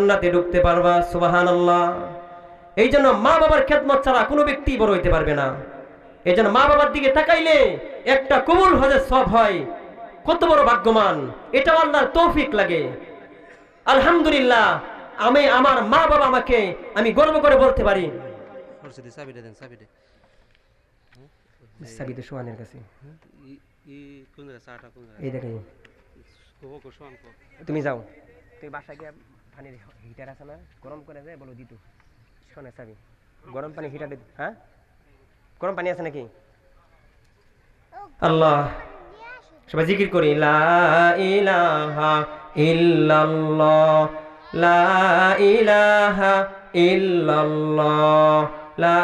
জান্নাতে ঢুকতে পারবা। সুবহানাল্লাহ। এই জন্য মা বাবার খেদমত ছাড়া কোনো ব্যক্তি বড় হইতে পারবে না। এই জন্য মা বাবার দিকে তাকাইলে একটা কবুল হজের সওয়াব হয়। কত বড় ভাগ্যবান, এটাও আল্লাহর তৌফিক লাগে। আলহামদুলিল্লাহ, আমি আমার মা বাবা আমাকে আমি গর্ব করে বলতে পারি। সাবিতে সোহানের কাছে এই দেখে তুমি যাও, তুমি বাসায় গিয়ে পানির হিটার আছে না, গরম করে যায় বলো দিত শোনে চাবি, গরম পানি হিটার। হ্যাঁ, গরম পানি আছে নাকি? আল্লাহ, সবাই জিকির করি, লা ইলাহা ইল্লাল্লাহ, লা ইলাহা ইল্লাল্লাহ, লা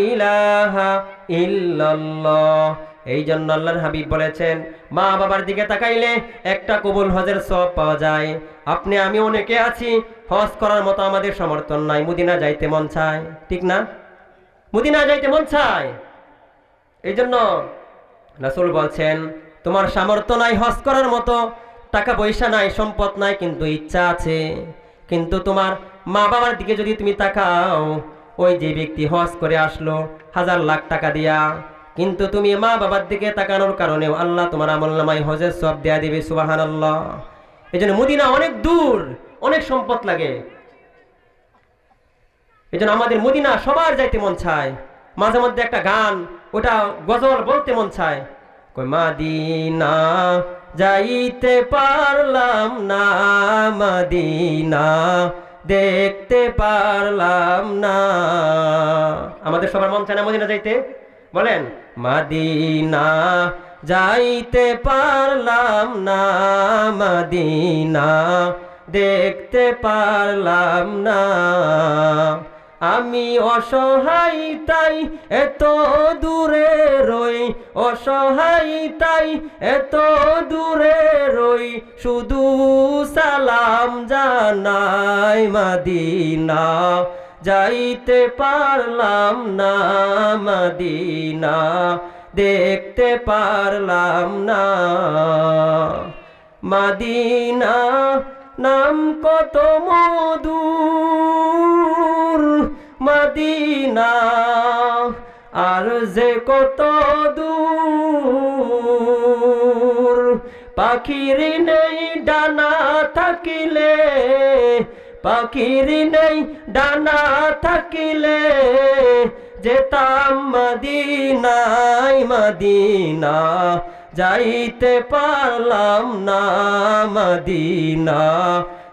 ইলাহা ইল্লাল্লাহ। এই জন্য আল্লাহর হাবিব বলেছেন, মা বাবার দিকে তাকাইলে একটা কবুল হজের সওয়াব পাওয়া যায়। আপনি আমি অনেকে আছি, হজ করার মতো আমাদের সমর্থন নাই, মদিনা যাইতে মন চায়, ঠিক না? মদিনা যাইতে মন চায়। এই জন্য রাসূল বলছেন, তোমার সামর্থ্য নাই হজ করার মতো, টাকা পয়সা নাই, সম্পদ নাই, কিন্তু ইচ্ছা আছে। কিন্তু তোমার মা বাবার দিকে যদি তুমি তাকাও, ওই যে ব্যক্তি হজ করে আসলো হাজার লাখ টাকা দিয়া, কিন্তু তুমি মা বাবার দিকে তাকানোর কারণে আল্লাহ তোমার আমলনামায় হজের সওয়াব দেয়া দিবে। সুবহানাল্লাহ। এই জন্য মদিনা অনেক দূর, অনেক সম্পদ লাগে। এই জন্য আমাদের মদিনা সবার যাইতে মন চায়। মাঝে মধ্যে একটা গান, ওটা গজল বলতে মন চায়, কই মাদিনা যাইতে পারলাম না, মদিনা দেখতে পারলাম না। আমাদের সবার মন চায় না মদিনা যাইতে? বলেন, মদিনা যাইতে পারলাম না, মদিনা দেখতে পারলাম না। আমি অসহায় তাই এত দূরে রই, অসহায় তাই এত দূরে রই, শুধু সালাম জানাই, মদিনা যাইতে পারলাম না, মদিনা দেখতে পারলাম না। মদিনা নাম কত মধুর, মদিনা আর যে কত দূর। পাখির নেই ডানা থাকিলে, পাখির নেই ডানা থাকিলে, যেতাম মদিনায়, মদিনা যাইতে পারলাম না, মদিনা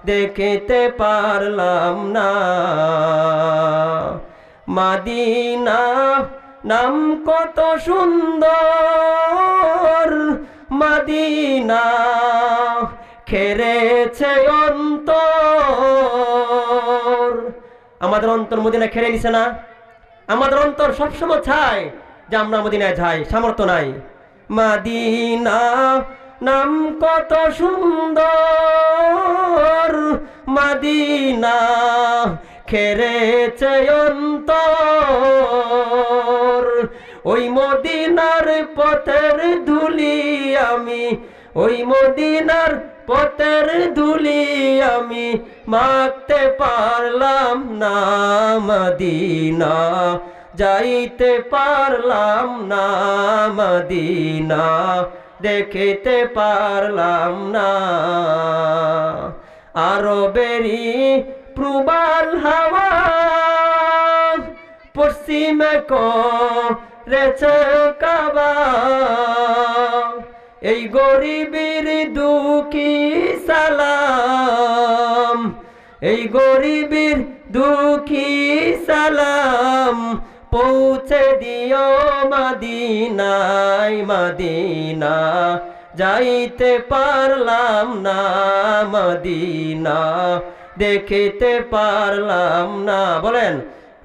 দেখতে পারলাম না। মদিনা নাম কত সুন্দর, মদিনা খেরেছে অন্তর। আমাদের অন্তর মদিনা খেরে নিছে না? আমাদের অন্তর সবসময় চায় যে আমরা মদিনায় যাই, সামর্থ্য নাই। মদিনা নাম কত সুন্দর, মদিনা খেরেছে অন্তর। ওই মদিনার পথের ধুলি আমি, ওই মদিনার পথের ধুলি আমি মাখতে পারলাম না, মদিনা যাইতে পারলাম না, মদিনা দেখতে পারলাম না। আরবেরই প্রবাল হাওয়া পশ্চিমে করেছে কাবা, এই গরিবের দুঃখী সালাম, এই গরিবের দুঃখী সালাম পৌঁছে দিও মদিনায়, মদিনা যাইতে পারলাম না, মদিনা দেখতে পারলাম না। বলেন,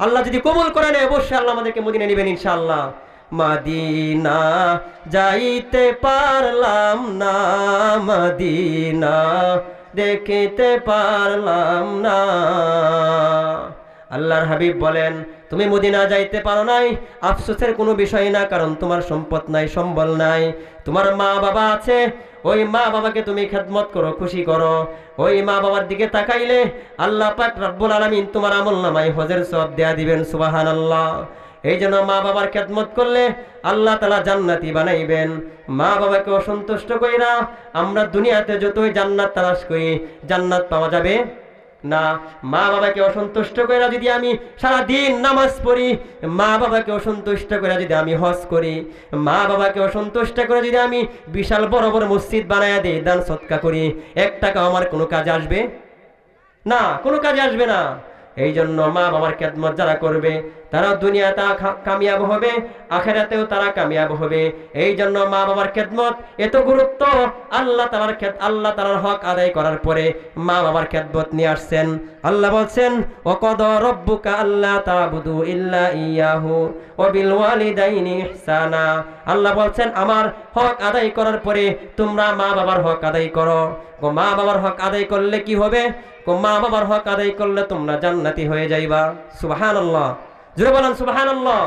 আল্লাহ যদি কবুল করে নেয় অবশ্যই আল্লাহ আমাদেরকে মদিনা নেবেন ইনশাআল্লাহ। মদিনা যাইতে পারলাম না, মদিনা দেখতে পারলাম না। আল্লাহর হাবিব বলেন, তুমি মদিনা যাইতে পারো নাই, আফসোসের কোনো বিষয় না, কারণ তোমার সম্পদ নাই, সম্বল নাই। তোমার মা বাবা আছে, ওই মা বাবাকে তুমি খেদমত করো, খুশি করো। ওই মা বাবার দিকে তাকাইলে আল্লাহ পাক রব্বুল আলামিন তোমার আমলনামায় হজের সওয়াব দেয়া দিবেন, সুবহানাল্লাহ। এই জন্য মা বাবার খেদমত করলে আল্লাহ তাআলা জান্নাতি বানাইবেন। মা বাবাকে অসন্তুষ্ট কইরা আমরা দুনিয়াতে যতই জান্নাত তালাশ করি, জান্নাত পাওয়া যাবে না। মা বাবাকে অসন্তুষ্ট করে যদি আমি সারা দিন নামাজ পড়ি, মা বাবাকে অসন্তুষ্ট করে যদি আমি হজ করি, মা বাবাকে অসন্তুষ্ট করে যদি আমি বিশাল বড় বড় মসজিদ বানায়া দিই, দান সদকা করি, 1 টাকা আমার কোনো কাজে আসবে না, কোনো কাজে আসবে না। এই জন্য মা বাবার খেদমত যারা করবে তারা দুনিয়াতে কামিয়াব হবে, আখিরাতেও তারা কামিয়াব হবে। এই জন্য মা বাবার খেদমত এত গুরুত্ব। আল্লাহ তাআলার হক আদায় করার পরে মা বাবার খেদমত নিয়ে আসছেন। আল্লাহ বলছেন, ওয়াকাদা রাব্বুকা আল্লা তা'বুদু ইল্লা ইয়াহু ওয়া বিল ওয়ালিদাইনি ইহসানা। আল্লাহ বলছেন আমার হক আদায় করার পরে তোমরা মা বাবার হক আদায় করো। মা বাবার হক আদায় করলে কি হবে? মা বাবার হক আদায় করলে তোমরা জান্নাতি হয়ে যাইবা। সুবহানাল্লাহ, জোরে বলেন সুবহানাল্লাহ।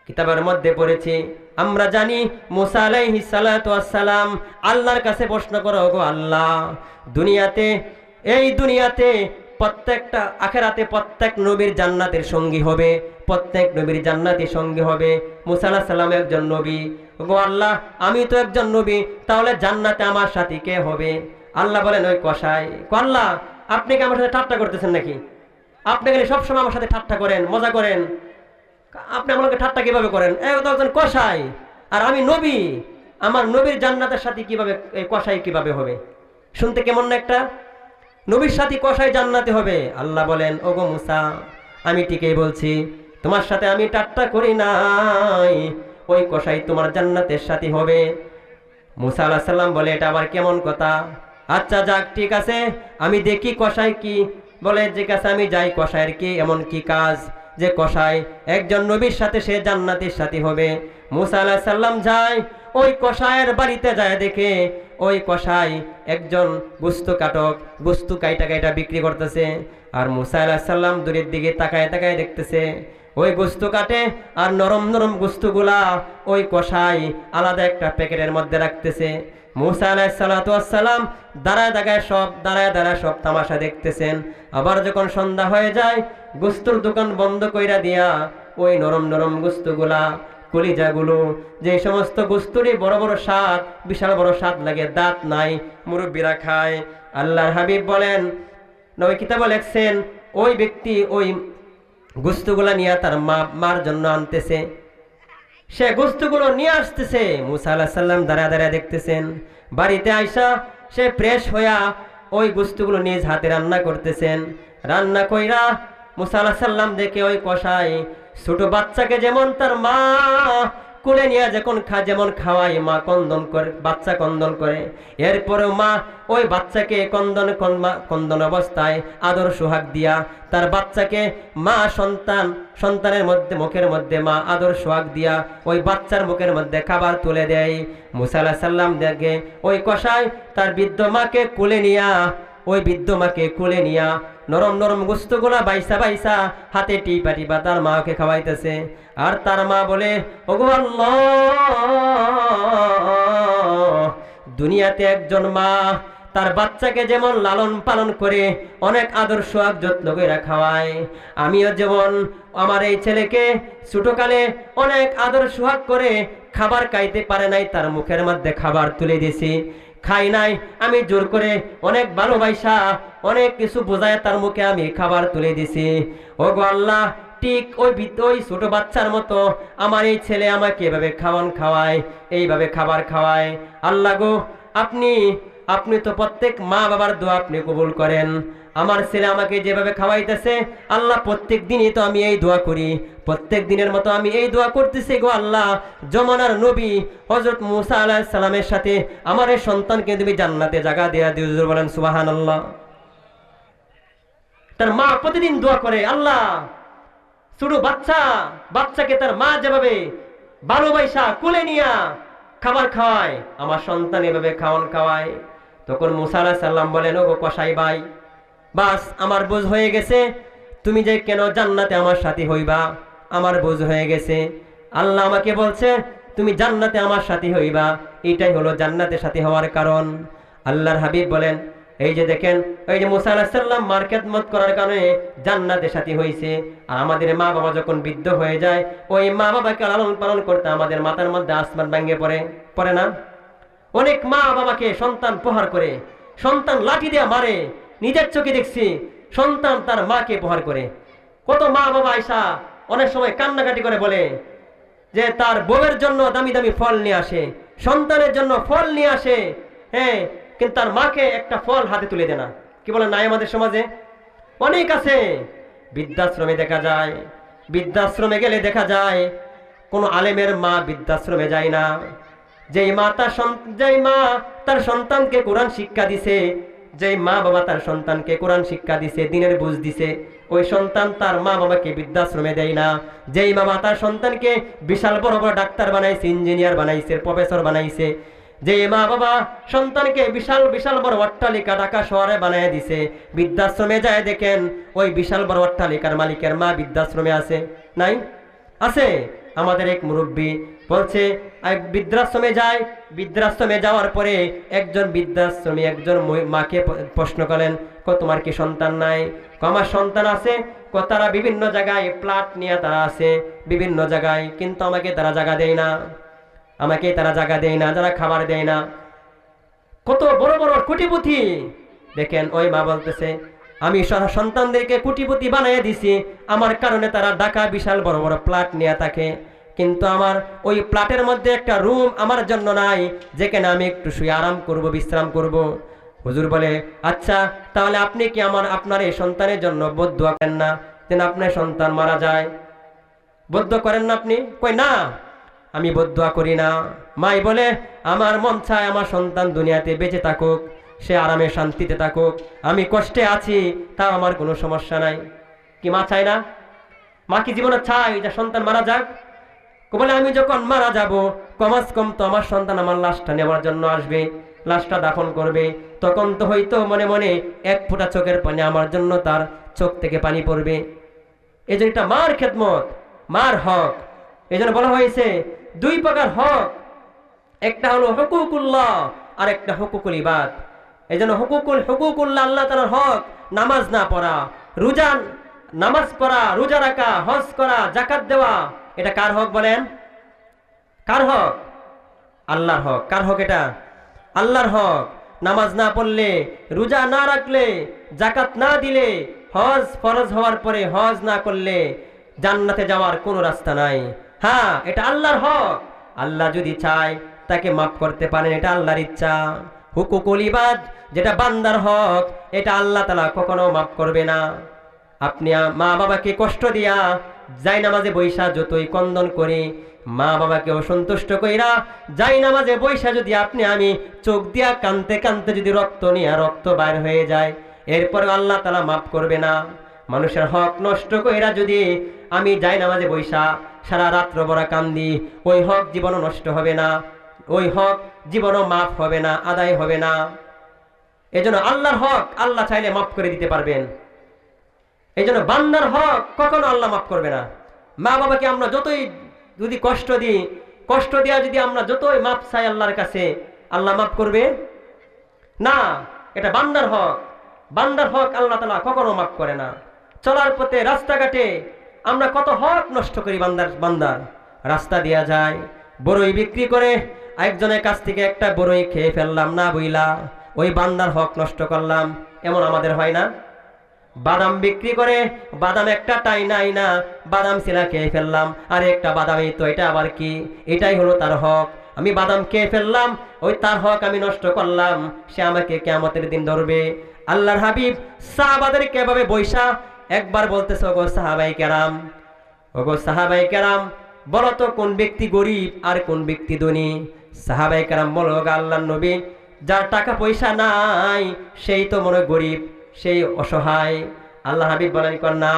কিতাবের মধ্যে পড়েছি, আমরা জানি মুসা আলাইহিস সালাতু ওয়াস সালাম আল্লাহর কাছে প্রশ্ন করো, গো আল্লাহ, এই দুনিয়াতে প্রত্যেকটা আখিরাতে প্রত্যেক নবীর জান্নাতের সঙ্গী হবে, প্রত্যেক নবীর জান্নাতের সঙ্গী হবে। মুসা আলাইহিস সালাম একজন নবী, গো আল্লাহ আমি তো একজন নবী, তাহলে জান্নাতে আমার সাথী কে হবে? আল্লাহ বলেন, ওই কসাই। আল্লাহ আপনি কি আমার সাথে ঠাট্টা করতেছেন নাকি? আপনি গেলে সবসময় আমার সাথে ঠাট্টা করেন, মজা করেন। আপনি আমাকে ঠাট্টা কিভাবে করেন? একজন কসাই আর আমি নবী, আমার নবীর জান্নাতের সাথে কিভাবে কসাই কিভাবে হবে? শুনতে কেমন না একটা? নবীর সাথে কসাই জান্নাতে হবে। আল্লাহ বলেন, ওগো মুসা আমি ঠিকই বলছি, তোমার সাথে আমি ঠাট্টা করি নাই, ওই কসাই তোমার জান্নাতের সাথী হবে। মুসা আলাইহিস সালাম বলে, এটা আবার কেমন কথা? আচ্ছা যাক, ঠিক আছে, আমি দেখি কসাই কি বলে। ঠিক আছে, আমি যাই, কসাইয়ের কি এমন কি কাজ যে কসাই একজন নবীর সাথে সে জান্নাতের সাথী হবে? মুসা আলাইহিস সালাম যায়, ওই কসাইয়ের বাড়িতে যায়, দেখে ওই কসাই একজন গুস্ত কাটক, গুস্ত কাইটা বিক্রি করতেছে। আর মুসা আলাইহিস সালাম দূরের দিকে তাকায় তাকায় দেখতেছে, ওই গোস্ত কাটে আর নরম নরম গোস্তগুলা ওই কসাই আলাদা একটা প্যাকেটের মধ্যে রাখতেছে। মুসা আলাইহিস সালাতু ওয়াস সালাম দাঁড়ায় সব তামাশা দেখতেছেন। আবার যখন সন্ধ্যা হয়ে যায়, গোস্তর দোকান বন্ধ কইরা দিয়া ওই নরম নরম গোস্তগুলা, কলিজাগুলো, যে সমস্ত গোস্তরই বড় বড় স্বাদ, বিশাল বড় স্বাদ লাগে, দাঁত নাই, মুরব্বীরা খায়। আল্লাহর হাবিব বলেন, নবী কিতাবে লেখছেন, ওই ব্যক্তি ওই গোস্তগুলা নিয়ে তার মার জন্য আনতেছে, সে গোস্তগুলো নিয়ে আসতেছে। মুসা আলাইহিস সালাম দাঁড়ায় দেখতেছেন। বাড়িতে আইসা সে ফ্রেশ হইয়া ওই গোস্তগুলো নিজ হাতে রান্না করতেছেন। রান্না কইরা মুসা আলাইহিস সালাম দেখে ওই কসাই ছোট বাচ্চাকে যেমন তার মা কোলে নিয়ে যেমন খাওয়াই, মা কন্দন করে, বাচ্চা কন্দন করে, এরপরেও মা ওই বাচ্চাকে কন্দন অবস্থায় আদর সোহাগ দিয়া তার বাচ্চাকে মা সন্তানের মধ্যে মুখের মধ্যে মা আদর সোহাগ দিয়া ওই বাচ্চার মুখের মধ্যে খাবার তুলে দেয়। মুসা আলাইহিস সালাম দেখে ওই কসাই তার বৃদ্ধ মাকে কোলে নিয়া নরম নরম গোস্তগুলা বাইসা হাতে টিপা তার মাকে খাওয়াইতেছে। আর তার মা বলে, ওগো আল্লাহ, দুনিয়াতে একজন মা তার বাচ্চাকে যেমন লালন পালন করে অনেক আদর সোহাগ যত্ন করে খাওয়ায়, আমিও যেমন আমার এই ছেলেকে ছোটকালে অনেক আদর সোহাগ করে খাবার খাইতে পারে নাই, তার মুখের মধ্যে খাবার তুলে দিছি, খাই নাই, আমি জোর করে অনেক ভালোবাসা অনেক কিছু বোঝায় তার মুখে আমি খাবার তুলে দিছি। ওগো আল্লাহ, ঠিক ওই ছোট বাচ্চার মতো আমার এই ছেলে আমাকে এভাবে খাওয়ায়, এইভাবে খাবার খাওয়ায়। আল্লাহ গো, আপনি তো প্রত্যেক মা বাবার দোয়া আপনি কবুল করেন। আমার ছেলে আমাকে যেভাবে খাওয়াইতেছে আল্লাহ, প্রত্যেক দিনই তো আমি এই দোয়া করি, প্রত্যেক দিনের মতো আমি এই দোয়া করতেছি, গো আল্লাহ, জমানার নবী হযরত মুসা আলাইহিস সালামের সাথে আমার এই সন্তানকে তুমি জান্নাতে জায়গা দেয়া দিও। বলেন সুবহানাল্লাহ। তার মা প্রতিদিন দোয়া করে, আল্লাহ, ছোট বাচ্চাকে তার মা যেভাবে ভালোবাসা কোলে নিয়া খাবার খাওয়ায়, আমার সন্তান এভাবে খাওয়ায়। তখন মুসা আলাইহিস সালাম বলেন, ওগো কসাই ভাই, বাস আমার বোঝ হয়ে গেছে, তুমি যে কেন জান্নাতে আমার সাথী হইবা আমার বোঝ হয়ে গেছে। আল্লাহ আমাকে বলছে তুমি জান্নাতে আমার সাথী হইবা। এটাই হলো জান্নাতে সাথী হওয়ার কারণ। আল্লাহর হাবিব বলেন, এই যে দেখেন, ওই যে মুসা আলাইহিস সালাম মার খেদমত করার কারণে জান্নাতে সাথী হয়েছে। আর আমাদের মা বাবা যখন বৃদ্ধ হয়ে যায়, ওই মা বাবাকে লালন পালন করতে আমাদের মাথার মধ্যে আসমান ভেঙে পড়ে না? অনেক মা বাবাকে সন্তান প্রহার করে, সন্তান লাঠি দিয়ে মারে, নিজের চোখে দেখছি সন্তান তার মাকে প্রহার করে। কত মা বাবা আয়সা অনেক সময় কান্নাকাটি করে বলে যে তার বউয়ের জন্য দামি দামি ফল নিয়ে আসে, সন্তানের জন্য ফল নিয়ে আসে, হ্যাঁ, কিন্তু তার মাকে একটা ফল হাতে তুলে দেয় না। কি বলে নাই আমাদের সমাজে অনেক আছে। বৃদ্ধাশ্রমে দেখা যায়, বৃদ্ধাশ্রমে গেলে দেখা যায় কোন আলেমের মা বৃদ্ধাশ্রমে যায় না। যেই মা তার সন্তানকে কোরআন শিক্ষা দিছে, যেই মা বাবা তার সন্তানকে কোরআন শিক্ষা দিছে, দিনের বুঝ দিছে, ওই সন্তান তার মা বাবাকে বৃদ্ধাশ্রমে দেয় না। যেই বাবা তার সন্তানকে বিশাল বড় বড় ডাক্তার বানাইছে, ইঞ্জিনিয়ার বানাইছে, প্রফেসর বানাইছে, যে মা বাবা সন্তানকে বিশাল বিশাল বড় অট্টালিকা ঢাকা শহরে বানায় দিছে, বৃদ্ধাশ্রমে যায় দেখেন ওই বিশাল বড় অট্টালিকার মালিকের মা বৃদ্ধাশ্রমে আছে নাই? আছে। আমাদের এক মুরব্বী বলছে বৃদ্ধাশ্রমে যায়, বৃদ্ধাশ্রমে যাওয়ার পরে একজন বৃদ্ধাশ্রমী একজন মাকে প্রশ্ন করেন, তোমার কি সন্তান নাই? আমার সন্তান আছে। তারা বিভিন্ন জায়গায় প্লট নিয়ে তারা আছে বিভিন্ন জায়গায়, কিন্তু আমাকে তারা জায়গা দেয় না, আমাকে তারা জায়গা দেয় না, যারা খাবার দেয় না। কত বড় বড় কোটিপতি। দেখেন ওই মা বলতেছে, আমি সন্তানদেরকে কোটিপতি বানিয়ে দিছি, আমার কারণে তারা ঢাকা বিশাল বড় বড় প্লট নিয়ে থাকে, কিন্তু আমার ওই প্লটের মধ্যে একটা রুম আমার জন্য নাই, যেখানে আমি একটু শুয়ে আরাম করব, বিশ্রাম করব। হুজুর বলে, আচ্ছা তাহলে আপনি কি আপনার এই সন্তানের জন্য বদদুয়া করেন না, যেন আপনার সন্তান মারা যায়? বদদুয়া করেন না আপনি? কই না, আমি বদদুয়া করি না। মাই বলে, আমার মন চায় আমার সন্তান দুনিয়াতে বেঁচে থাকুক, সে আরামে শান্তিতে থাকুক, আমি কষ্টে আছি তাও আমার কোনো সমস্যা নাই। কি মা চায় না? মা কি জীবনে চায় যে সন্তান মারা যাক? বলে, আমি যখন মারা যাব কমাস কম তো আমার সন্তান আমার লাশটা নেওয়ার জন্য আসবে, লাশটা দাফন করবে, তখন তো হয়তো মনে মনে এক ফোঁটা চোখের পানি আমার জন্য তার চোখ থেকে পানি পড়বে। এই যে এটা মার খেদমত, মার হক। এই জন্য বলা হয়েছে দুই প্রকার হক, একটা হলো হুকুকুল্লাহ আর একটা হুকুকুল ইবাদ। এই জন্য হুকুকুল্লাহ আল্লাহ তাআলার হক, নামাজ না পড়া, নামাজ পড়া, রোজা রাখা, হজ করা, যাকাত দেওয়া, এটা কার হক বলেন? কার হক? আল্লাহর হক। কার হক এটা? আল্লাহর হক। নামাজ না পড়লে, রোজা না রাখলে, যাকাত না দিলে, হজ ফরজ হওয়ার পরে হজ না করলে জান্নাতে যাওয়ার কোনো রাস্তা নাই। হ্যাঁ, এটা আল্লাহর হক। আল্লাহ যদি চায় তাকে মাফ করতে পারেন, এটা আল্লাহর ইচ্ছা। হুকুকুল ইবাদ যেটা বান্দার হক, এটা আল্লাহ তাআলা কখনো মাফ করবে না। আপনি মা বাবাকে কষ্ট দিয়া যাই নামাজে বৈশা যতই কন্দন করি, মা বাবাকে অসন্তুষ্ট কইরা যাই নামাজে বৈশা যদি আমি চোখ দিয়া কানতে কানতে যদি রক্ত বাইর হয়ে যায়, এরপরে আল্লাহ তাআলা মাফ করবে না। মানুষের হক নষ্ট কইরা যদি আমি যাই নামাজে বৈশা সারা রাত্র ভরা কান্দি, ওই হক জীবনও নষ্ট হবে না, ওই হক জীবনও মাফ হবে না, আদায় হবে না। এজন্য আল্লাহর হক আল্লাহ চাইলে মাফ করে দিতে পারবেন। এই জন্য বান্দার হক কখনো আল্লাহ মাফ করবে না। মা বাবাকে আমরা যতই যদি কষ্ট দিই, কষ্ট দেওয়া যদি আমরা যতই মাফ চাই আল্লাহর কাছে, আল্লাহ মাফ করবে না। এটা বান্দার হক। বান্দার হক আল্লাহ তাআলা কখনো মাফ করে না। চলার পথে রাস্তাঘাটে আমরা কত হক নষ্ট করি বান্দার। রাস্তা দেয়া যায়, বড়ই বিক্রি করে একজনের কাছ থেকে একটা বড়ই খেয়ে ফেললাম না বইলা, ওই বান্দার হক নষ্ট করলাম। এমন আমাদের হয় না? বাদাম বিক্রি করে বাদাম একটা টাইনা বাদাম ছিলা খেয়ে ফেললাম, আর একটা বাদামই তো, এটা আবার কি? এটাই হলো তার হক। আমি বাদাম খেয়ে ফেললাম, ওই তার হক আমি নষ্ট করলাম, সে আমাকে কিয়ামতের দিন ধরবে। আল্লাহর হাবিব সাহাবাদেরকে এভাবে বৈশা একবার বলতেছে, ওগো সাহাবায়ে কেরাম, ওগো সাহাবায়ে কেরাম, বলো তো কোন ব্যক্তি গরিব আর কোন ব্যক্তি ধনী? সাহাবায়ে কেরাম বলো, ওগো আল্লাহর নবী, যার টাকা পয়সা নাই সেই তো মনে গরিব, সেই অসহায়। আল্লাহ হাবিব বলেন, না,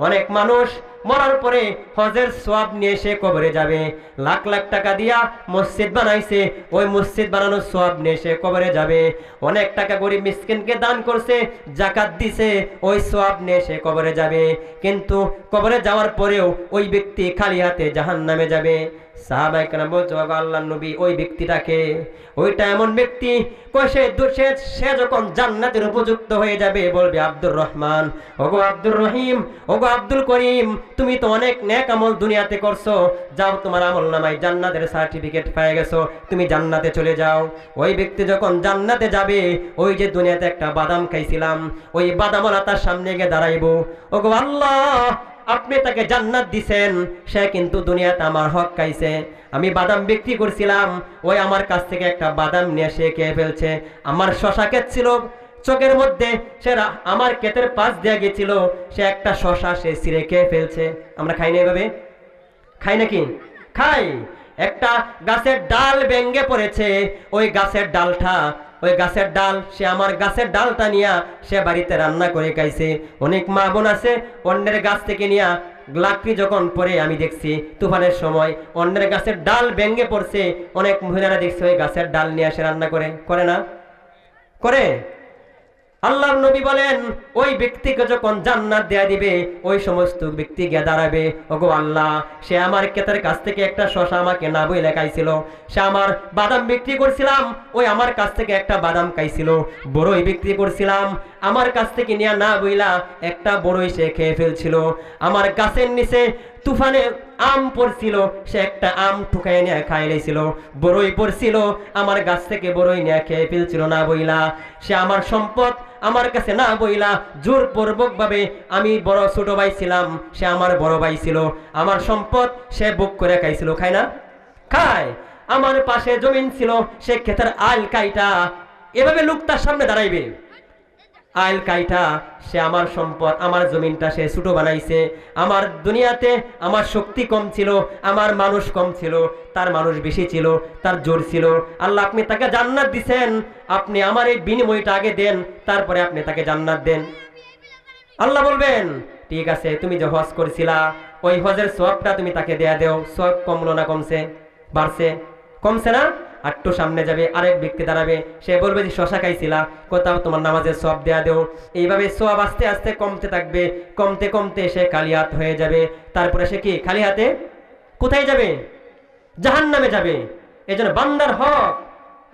অনেক মানুষ মরার পরে হজের সওয়াব নিয়ে সে কবরে যাবে। লাখ লাখ টাকা দিয়া মসজিদ বানাইছে, ওই মসজিদ বানানোর সওয়াব নিয়ে সে কবরে যাবে। অনেক টাকা গরিব মিসকিনকে দান করছে, যাকাত দিছে, ওই সওয়াব নিয়ে সে কবরে যাবে। কিন্তু কবরে যাওয়ার পরেও ওই ব্যক্তি খালি হাতে জাহান্নামে যাবে। সাহাবায়ে কেরাম বলছে, ওগো আল্লাহর নবী, ওই ব্যক্তিটাকে? ওইটা এমন ব্যক্তি সে যখন জান্নাতের উপযুক্ত হয়ে যাবে বলবে আব্দুর রহমান, ওগো আব্দুর রহিম, ওগো আব্দুল করিম, তুমি তো অনেক নেক আমল দুনিয়াতে করছো, যাও তোমার আমলনামায় জান্নাতের সার্টিফিকেট পেয়ে গেছো, তুমি জান্নাতে চলে যাও। ওই ব্যক্তি যখন জান্নাতে যাবে, ওই যে দুনিয়াতে একটা বাদাম খাইছিলাম, ওই বাদামওয়ালা তার সামনে গিয়ে দাঁড়াইবো, ওগো আল্লাহ, আপনি তাকে জান্নাত দিছেন, সে কিন্তু দুনিয়াতে আমার হক খাইছে, আমি বাদাম বিক্রি করছিলাম, ওই আমার কাছ থেকে একটা বাদাম নিয়ে সে খেয়ে ফেলছে। আমার শশা ক্ষেত ছিল চোখের মধ্যে, সে আমার ক্ষেতের পাশ দিয়ে গেছিল, সে একটা শশা সে ছিঁড়ে খেয়ে ফেলছে। আমরা খাই না এভাবে? খাই নাকি? খাই। একটা গাছের ডাল ভেঙে পড়েছে, ওই গাছের ডাল সে আমার গাছের ডালটা নিয়ে সে বাড়িতে রান্না করে খাইছে। অনেক মা বোন আছে অন্যের গাছ থেকে নিয়ে লাকড়ি যখন পরে, আমি দেখছি তুফানের সময় অন্যের গাছের ডাল ভেঙে পড়ছে, অনেক মহিলারা দেখছে ওই গাছের ডাল নিয়ে আসে রান্না করে না? করে। আল্লাহর নবী বলেন, ওই ব্যক্তিকে যখন জান্নাত দেয়া দিবে, ওই সমস্ত ব্যক্তি গিয়ে দাঁড়াবে, ওগো আল্লাহ, সে আমার ক্ষেতের কাছ থেকে একটা শশা আমাকে না বইলে খাইছিল, সে আমার বাদাম বিক্রি করছিলাম, ওই আমার কাছ থেকে একটা বাদাম খাইছিল, বড়ই বিক্রি করছিলাম, আমার কাছ থেকে নিয়ে না বইলা একটা বড়ই সে খেয়ে ফেলছিল, আমার গাছের নিচে তুফানে আম পড়ছিল, সে একটা আম ঠুকাই নিয়ে খাই লাইছিল, বড়ই পড়ছিল, আমার গাছ থেকে বড়ই নিয়ে খেয়ে ফেলছিল না বইলা, সে আমার সম্পদ আমার কাছে না বইলা জোরপূর্বক ভাবে, আমি বড় ছোট ভাই ছিলাম, সে আমার বড় ভাই ছিল, আমার সম্পদ সে বুক করে খাইছিল, খায় না? খায়। আমার পাশে জমিন ছিল, সে ক্ষেতের আল কাইটা, এভাবে লোক তার সামনে দাঁড়াইবে, আইল কাইটা, সে আমার সম্পদ আমার জমিনটা সে ছোট বানাইছে, আমার দুনিয়াতে আমার শক্তি কম ছিল, আমার মানুষ কম ছিল, তার মানুষ বেশি ছিল, তার জোর ছিল, আল্লাহ আপনি তাকে জান্নাত দিছেন, আপনি আমার এই বিনিময়টা আগে দেন, তারপরে আপনি তাকে জান্নাত দেন। আল্লাহ বলবেন, ঠিক আছে, তুমি যে হজ করছিলা, ওই হজের সওয়াবটা তুমি তাকে দেয়া দেও। সওয়াব কমলো না কমছে? বাড়ছে। কমছে না? একটু সামনে যাবে, আরেক ব্যক্তি দাঁড়াবে, সে বলবে যে শশা খাইছিলা, কোথাও তোমার নামাজের সওয়াব দেয়া দেও। এইভাবে সওয়াব আস্তে আস্তে কমতে থাকবে, কমতে কমতে সে খালি হাত হয়ে যাবে। তারপরে সে কি খালি হাতে কোথায় যাবে? জাহান্নামে যাবে। এজন্য বান্দার হক,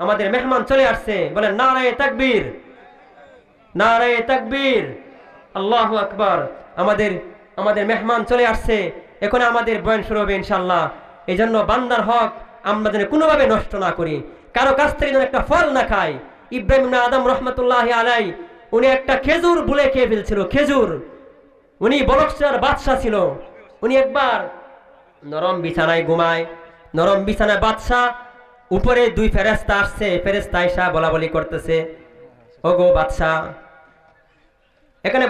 আমাদের মেহমান চলে আসছে, বলেন নারায়ে তাকবীর, নারায়ে তাকবীর, আল্লাহু আকবার। আমাদের মেহমান চলে আসছে, এখন আমাদের বয়ান শুরু হবে ইনশাআল্লাহ। এজন্য বান্দার হক আমরা যেন কোনোভাবে নষ্ট না করি, কারো কাছ থেকে যেন একটা ফল না খাই। ইব্রাহিম ইবনে আদম রহমতুল্লাহি আলাইহি, উনি একটা খেজুর ভুলে খেয়ে ফেলছিল, খেজুর। উনি বলকসার বাদশা ছিল, উনি একবার নরম বিছানায় ঘুমায়, নরম বিছানায় বাদশা, উপরে দুই ফেরেশতা আসছে, ফেরেশতা আয়েশা বলা বলি করতেছে, ওগো বাদশা, এখানে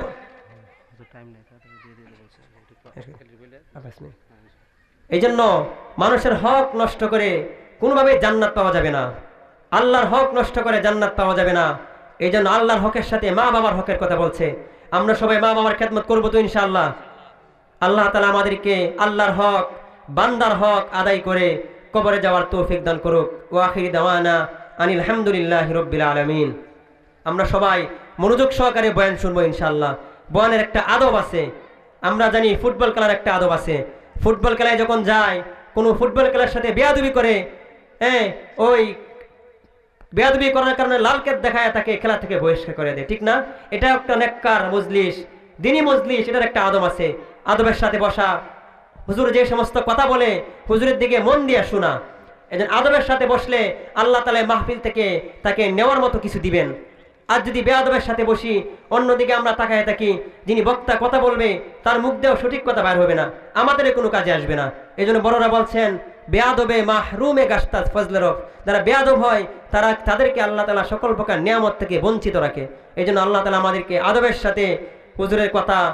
এই জন্য মানুষের হক নষ্ট করে কোনোভাবে জান্নাত পাওয়া যাবে না, আল্লাহর হক নষ্ট করে জান্নাত পাওয়া যাবে না। এই জন্য আল্লাহর হকের সাথে মা বাবার হকের কথা বলছে, আমরা সবাই মা বাবার খেদমত করবো তো ইনশাআল্লাহ। আল্লাহ তাআলা আমাদেরকে আল্লাহর হক, বান্দার হক আদায় করে কবরে যাওয়ার তৌফিক দান করুক। ওয়া আখিরি দাওয়ানা আনিল হামদুলিল্লাহি রাব্বিল আলামিন। আমরা সবাই মনোযোগ সহকারে বয়ান শুনবো ইনশাআল্লাহ। বয়ানের একটা আদব আছে, আমরা জানি ফুটবল খেলার একটা আদব আছে। ফুটবল খেলায় যখন যায়, কোনো ফুটবল খেলার সাথে বেয়াদবি করে, ওই বেয়াদবি করার কারণে লাল কার্ড দেখায় তাকে খেলা থেকে বহিষ্কার করে দেয়, ঠিক না? এটা একটা নেককার মজলিস, দিনী মজলিস, এটার একটা আদব আছে। আদবের সাথে বসা, হুজুর যে সমস্ত কথা বলে হুজুরের দিকে মন দিয়ে শোনা। এজন্য আদবের সাথে বসলে আল্লাহ তাআলা মাহফিল থেকে তাকে নেওয়ার মতো কিছু দিবেন। আর যদি বেয়াদবের সাথে বসি, অন্যদিকে আমরা তাকায় থাকি, যিনি বক্তা কথা বলবে তার মুখ দিয়েও সঠিক কথা বের হবে না, আমাদের কোনো কাজে আসবে না। এই জন্য বড়রা বলছেন, বেয়াদবে মাহরুমে গাস্তাজ ফজলেরফ, যারা বেয়াদব হয় তাদেরকে আল্লাহ তাআলা সকল প্রকার নিয়ামত থেকে বঞ্চিত রাখে। এই জন্য আল্লাহ তাআলা আমাদেরকে আদবের সাথে হুজুরের কথা